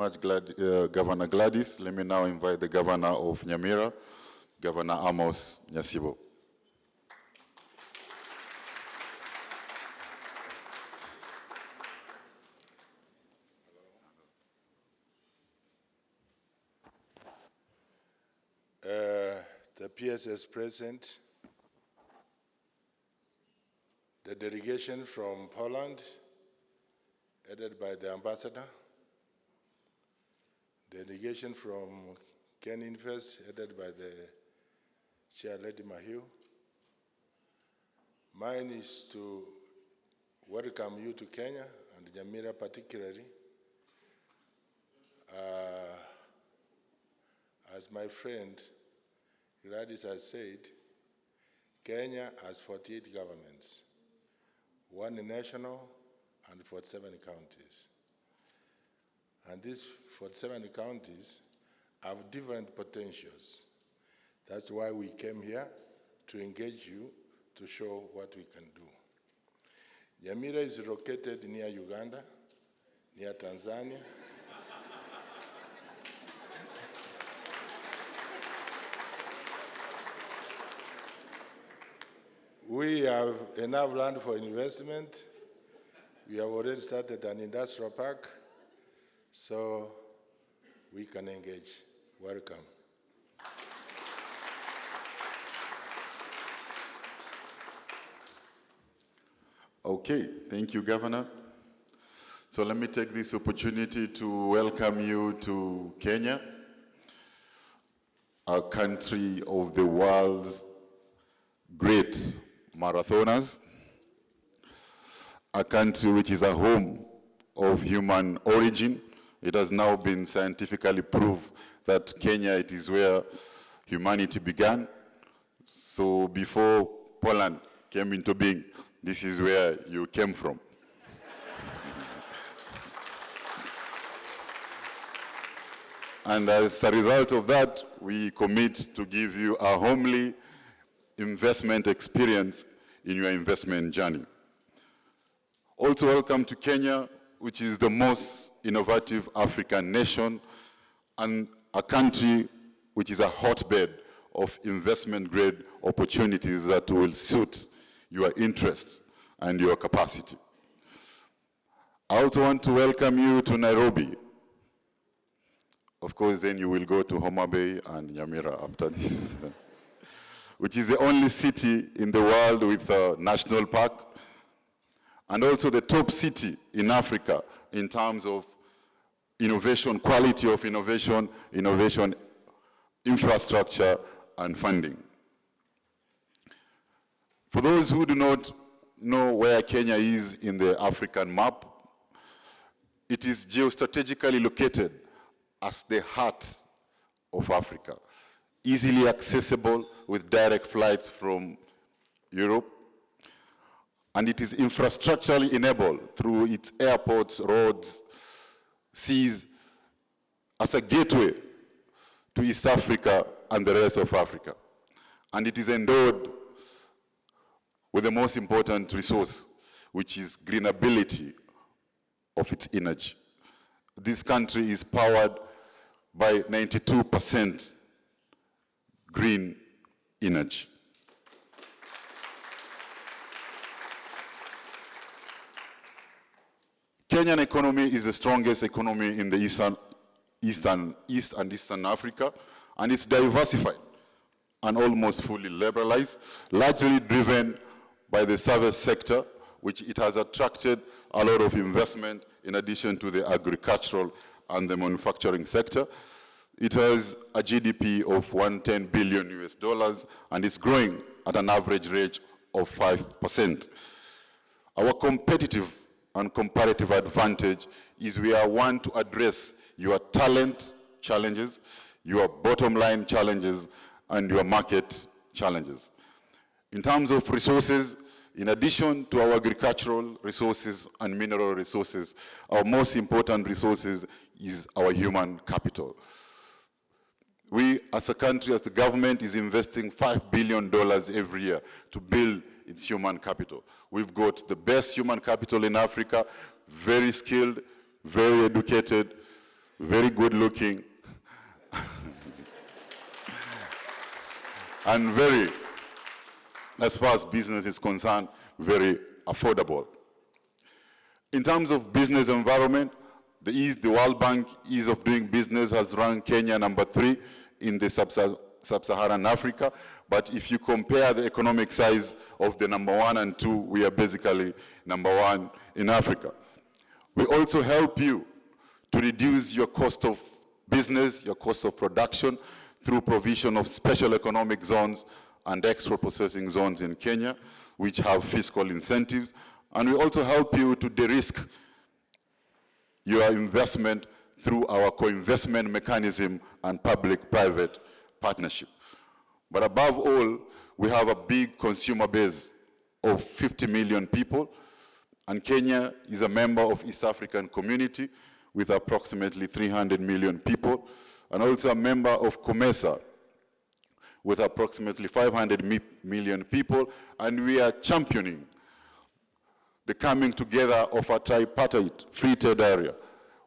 Governor Gladys. Let me now invite the Governor of Nyamira, Governor Amos Nyasibo. The PSS present, the delegation from Poland, headed by the ambassador, delegation from Kenyan First, headed by the Chair Lady Mahiu. Mine is to welcome you to Kenya, and Nyamira particularly. As my friend Gladys has said, Kenya has 48 governments, 1 national and 47 counties. And these 47 counties have different potentials. That's why we came here, to engage you, to show what we can do. Nyamira is located near Uganda, near Tanzania. We have enough land for investment. We have already started an industrial park, so we can engage. Welcome. Okay, thank you, Governor. So let me take this opportunity to welcome you to Kenya, a country of the world's great marathoners, a country which is a home of human origin. It has now been scientifically proved that Kenya, it is where humanity began. So before Poland came into being, this is where you came from. And as a result of that, we commit to give you a homely investment experience in your investment journey. Also, welcome to Kenya, which is the most innovative African nation and a country which is a hotbed of investment-grade opportunities that will suit your interest and your capacity. I also want to welcome you to Nairobi. Of course, then you will go to Homa Bay and Nyamira after this. Which is the only city in the world with a national park, and also the top city in Africa in terms of innovation, quality of innovation, infrastructure, and funding. For those who do not know where Kenya is in the African map, it is geostrategically located as the heart of Africa, easily accessible with direct flights from Europe, and it is infrastructurally enabled through its airports, roads, seas, as a gateway to East Africa and the rest of Africa. And it is endowed with the most important resource, which is greenability of its energy. This country is powered by 92% green energy. Kenyan economy is the strongest economy in the East and Eastern Africa, and it's diversified and almost fully liberalized, largely driven by the service sector, which it has attracted a lot of investment in addition to the agricultural and the manufacturing sector. It has a GDP of $110 billion US, and it's growing at an average rate of 5%. Our competitive and comparative advantage is we are one to address your talent challenges, your bottom line challenges, and your market challenges. In terms of resources, in addition to our agricultural resources and mineral resources, our most important resources is our human capital. We, as a country, as the government, is investing $5 billion every year to build its human capital. We've got the best human capital in Africa, very skilled, very educated, very good looking, and very, as far as business is concerned, very affordable. In terms of business environment, the World Bank Ease of Doing Business has ranked Kenya number 3 in the sub-Saharan Africa. But if you compare the economic size of the number 1 and 2, we are basically number 1 in Africa. We also help you to reduce your cost of business, your cost of production, through provision of special economic zones and extra processing zones in Kenya, which have fiscal incentives. And we also help you to de-risk your investment through our co-investment mechanism and public-private partnership. But above all, we have a big consumer base of 50 million people, and Kenya is a member of East African Community with approximately 300 million people, and also a member of COMESA with approximately 500 million people, and we are championing the coming together of a tripartite free trade area,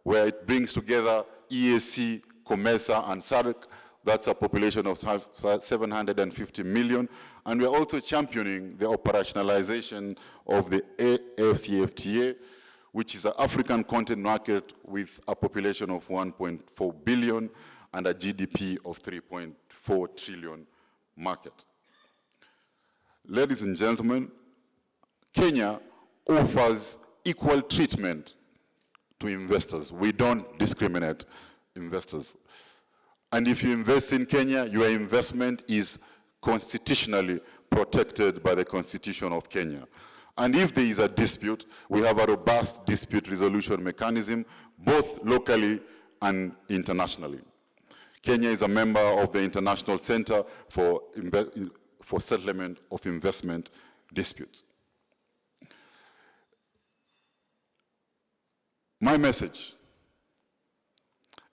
where it brings together EAC, COMESA, and SADC. That's a population of 750 million. And we're also championing the operationalization of the AfCFTA, which is an African content market with a population of 1.4 billion and a GDP of 3.4 trillion market. Ladies and gentlemen, Kenya offers equal treatment to investors. We don't discriminate investors. And if you invest in Kenya, your investment is constitutionally protected by the Constitution of Kenya. And if there is a dispute, we have a robust dispute resolution mechanism, both locally and internationally. Kenya is a member of the International Center for Settlement of Investment Disputes. My message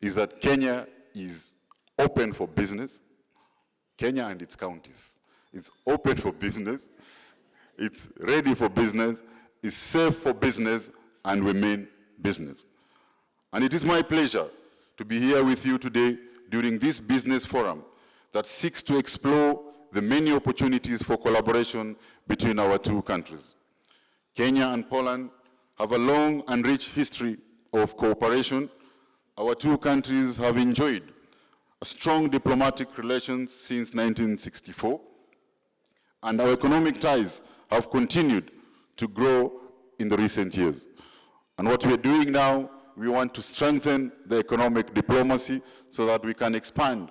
is that Kenya is open for business. Kenya and its counties. It's open for business. It's ready for business. It's safe for business, and we mean business. And it is my pleasure to be here with you today during this business forum that seeks to explore the many opportunities for collaboration between our two countries. Kenya and Poland have a long and rich history of cooperation. Our two countries have enjoyed a strong diplomatic relations since 1964, and our economic ties have continued to grow in the recent years. And what we are doing now, we want to strengthen the economic diplomacy so that we can expand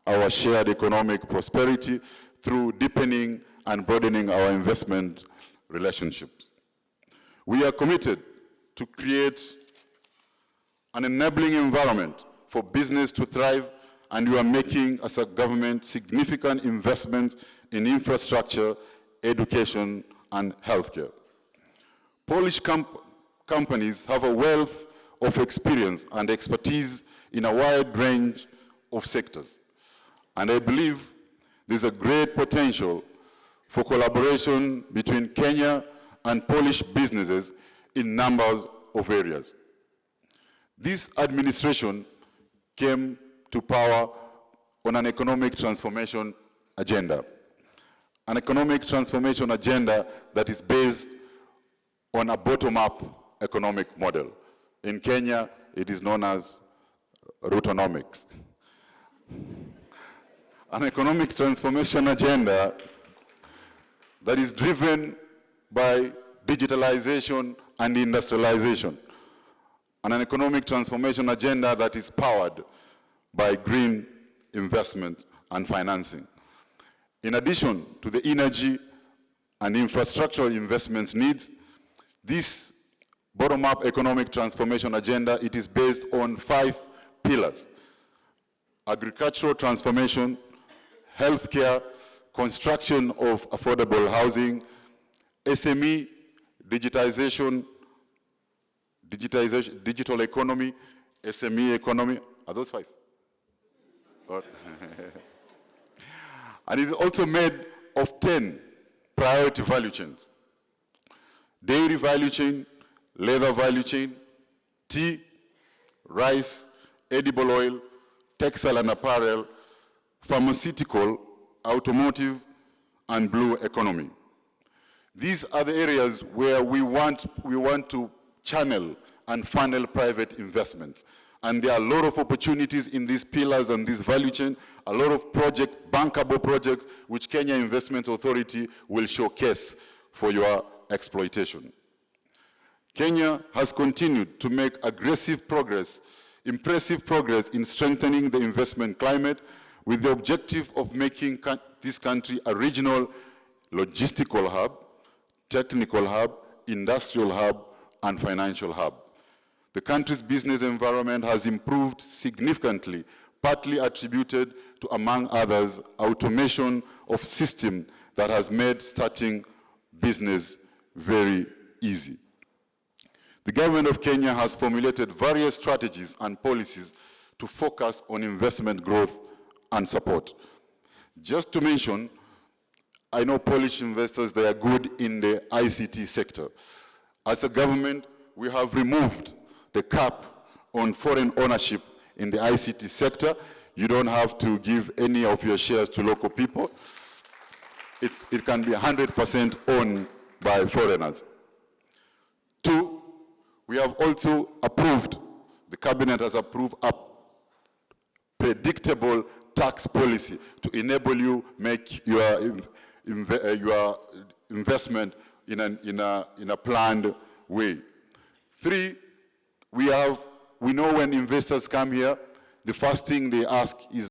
our shared economic prosperity through deepening and broadening our investment relationships. We are committed to create an enabling environment for business to thrive, and we are making, as a government, significant investments in infrastructure, education, and healthcare. Polish companies have a wealth of experience and expertise in a wide range of sectors. And I believe there's a great potential for collaboration between Kenya and Polish businesses in numbers of areas. This administration came to power on an economic transformation agenda. An economic transformation agenda that is based on a bottom-up economic model. In Kenya, it is known as Rootonomics. An economic transformation agenda that is driven by digitalization and industrialization, and an economic transformation agenda that is powered by green investment and financing. In addition to the energy and infrastructure investments needs, this bottom-up economic transformation agenda, it is based on 5 pillars: agricultural transformation, healthcare, construction of affordable housing, SME, digitization, digital economy, SME economy. Are those 5? And it is also made of 10 priority value chains: dairy value chain, leather value chain, tea, rice, edible oil, textile and apparel, pharmaceutical, automotive, and blue economy. These are the areas where we want to channel and funnel private investments. And there are a lot of opportunities in these pillars and this value chain, a lot of projects, bankable projects, which Kenya Investment Authority will showcase for your exploitation. Kenya has continued to make impressive progress in strengthening the investment climate with the objective of making this country a regional logistical hub, technical hub, industrial hub, and financial hub. The country's business environment has improved significantly, partly attributed to, among others, automation of systems that has made starting business very easy. The government of Kenya has formulated various strategies and policies to focus on investment growth and support. Just to mention, I know Polish investors, they are good in the ICT sector. As a government, we have removed the cap on foreign ownership in the ICT sector. You don't have to give any of your shares to local people. It can be 100% owned by foreigners. Two, we have also approved, the cabinet has approved a predictable tax policy to enable you make your investment in a planned way. Three, we know when investors come here, the first thing they ask is